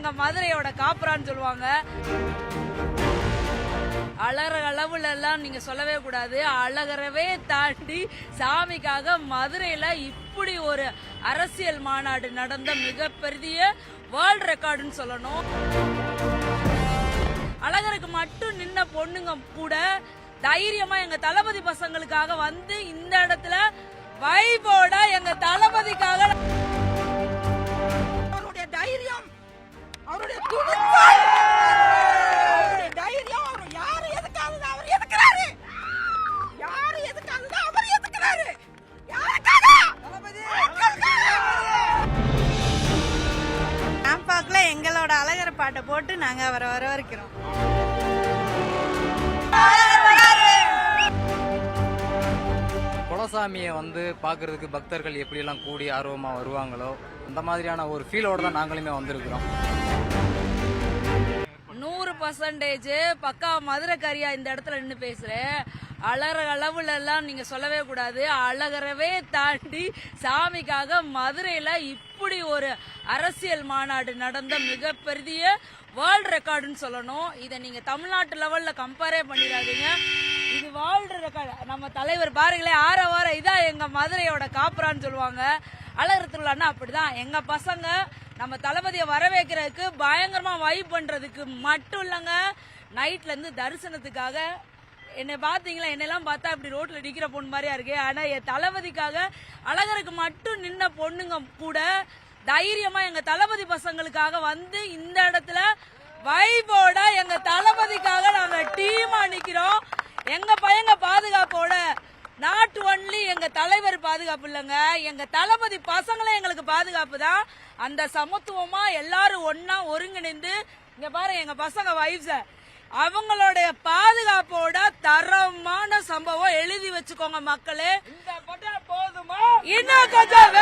எங்க மதுரையோட காப்புறான்னு சொல்லுவாங்க. அழகிற அளவுல எல்லாம் நீங்க சொல்லவே கூடாது. அழகரவே தாண்டி சாமிக்காக மதுரையில இப்படி ஒரு அரசியல் மாநாடு நடந்த மிகப்பெரிய வேர்ல்ட் ரெக்கார்டுன்னு சொல்லணும். அழகருக்கு மட்டும் நின்ன பொண்ணுங்க கூட தைரியமா எங்க தளபதி பசங்களுக்காக வந்து இந்த இடத்துல வைபோட எங்க தளபதிக்காக அவருடைய தைரியம், அவருடைய தைரியம், அவர் யாரு எதுக்காக அவர் எதுக்குறாரு, யாரு எதுக்காக அவர் எதுக்குறாரு, கேம்பாக்ல எங்களோட அழகர் பாட்டை போட்டு நாங்க அவரை வரவேற்கிறோம். குலசாமியை வந்து பார்க்கறதுக்கு பக்தர்கள் எப்படியெல்லாம் கூடி ஆர்வமாக வருவாங்களோ அந்த மாதிரியான ஒரு ஃபீலோடு தான் நாங்களுமே வந்திருக்கிறோம். 100% பக்கா மதுரைக்காரியா இந்த இடத்துல நின்று பேசுறேன். அழகிற அளவுல எல்லாம் நீங்க சொல்லவே கூடாது. அழகரவே தாண்டி சாமிக்காக மதுரையில இப்படி ஒரு அரசியல் மாநாடு நடந்த மிகப்பெரிய வேர்ல்ட் ரெக்கார்டுன்னு சொல்லணும். இதை நீங்க தமிழ்நாட்டு லெவல்ல கம்பேரே பண்ணிடாதீங்க. இது வேர்ல்டு ரெக்கார்டு. நம்ம தலைவர் பாருங்களேன், ஆரவார இதான் எங்க மதுரையோட காப்புறான்னு சொல்லுவாங்க. அழகர் திருவிழான்னா அப்படிதான். எங்க பசங்க நம்ம தளபதியை வரவேற்கிறதுக்கு பயங்கரமா வைப் பண்றதுக்கு மட்டும் இல்லைங்க, நைட்ல இருந்து தரிசனத்துக்காக. என்னை பாத்தீங்களா, என்னெல்லாம் பார்த்தா இப்படி ரோட்ல நிக்கிற பொண்ணு மாதிரியா இருக்கு. ஆனா என் தளபதிக்காக அழகருக்கு மட்டும் நின்ன பொண்ணுங்க கூட தைரியமா எங்க தளபதி பசங்களுக்காக வந்து இந்த இடத்துல வைபோட எங்க தளபதிக்காக நாங்க டீமா நிக்கிறோம். எங்க பையங்க பாதுகாப்போட, நாட் ஒன்லி எங்க தலைவர் பாதுகாப்பு இல்லைங்க, எங்க தளபதி பசங்களும் எங்களுக்கு பாதுகாப்பு தான். அந்த சமத்துவமா எல்லாரும் ஒன்னா ஒருங்கிணைந்து இங்க பாரு எங்க பசங்க வைஃப்ஸ அவங்களுடைய பாதுகாப்போட தரமான சம்பவம் எழுதி வச்சுக்கோங்க மக்களே. இந்த பட்டம் போதுமா, இன்னும் கொஞ்சம்